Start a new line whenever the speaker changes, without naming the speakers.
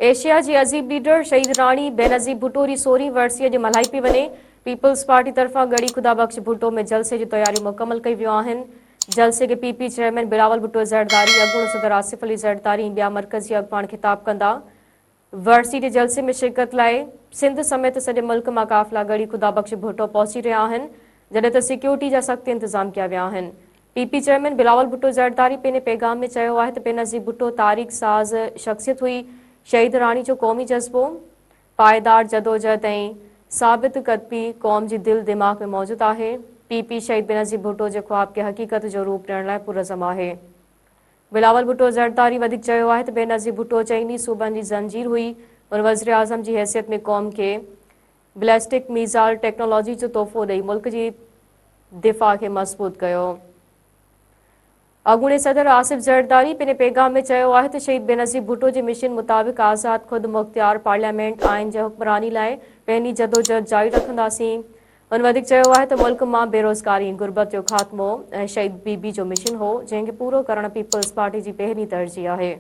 Asia जी अजीब leader शहीद राणी बेनज़ीर भुट्टो जी 16वीं वरसीअ जी मल्हाई पई वञे। पीपल्स पार्टी तरफ़ां गड़ी खुदा बख्श भुट्टो में जलसे जी तैयारियूं मुकमल कई वियूं आहिनि। जलसे के पीपी चेयरमैन बिलावल भुट्टो ज़रदारी, अॻूणो सदर आसिफ अली ज़रदारी ऐं ॿिया मरकज़ी अॻुवान ख़िताब कंदा। वरसी जे जलसे में शिरकत लाइ सिंध समेत सॼे मुल्क मां काफ़िला गड़ी खुदा बख्श भुट्टो पहुची रहिया आहिनि, जॾहिं त सिक्योरिटी जा सख़्त इंतज़ाम कया विया आहिनि। पीपी चेयरमैन बिलावल भुट्टो ज़रदारी पंहिंजे पैगाम में चयो आहे त बेनज़ीर भुट्टो तारीख़ साज़ शख़्सियत हुई। शहीद राणी जो क़ौमी जज़्बो, पायदार जदोजहद ऐं साबित क़दमी क़ौम जी दिल दिमाग़ में मौजूदु आहे। पीपी शहीद बेनज़ीर भुट्टो जे ख़्वाब खे हक़ीक़त जो रूप ॾियण लाइ पुरज़म आहे। बिलावल भुट्टो ज़रदारी वधीक चयो आहे त बेनज़ीर भुट्टो चइनी सूबनि जी ज़ंजीर हुई। हुन वज़ीर आज़म जी हैसियत में क़ौम खे बैलिस्टिक मीज़ाइल टेक्नोलॉजी जो तोहफ़ो ॾेई मुल्क जी दिफ़ा खे मज़बूत कयो। अॻूणे सदर आसिफ ज़रदारी पंहिंजे पैगाम में चयो आहे त शहीद बेनज़ीर भुट्टो जे मिशन मुताबिक़ आज़ाद ख़ुद मुख़्तियार पार्लियामेंट आइन जे हुक्मरानी लाइ पंहिंजी जदोजहद जारी रखंदासीं। हुन वधीक चयो आहे त मुल्क मां बेरोज़गारी ऐं गुरबत जो ख़ात्मो ऐं शहीद बीबी जो मिशन हो, जंहिंखे पूरो करणु पीपल्स पार्टी जी पहिरीं तरजीह आहे।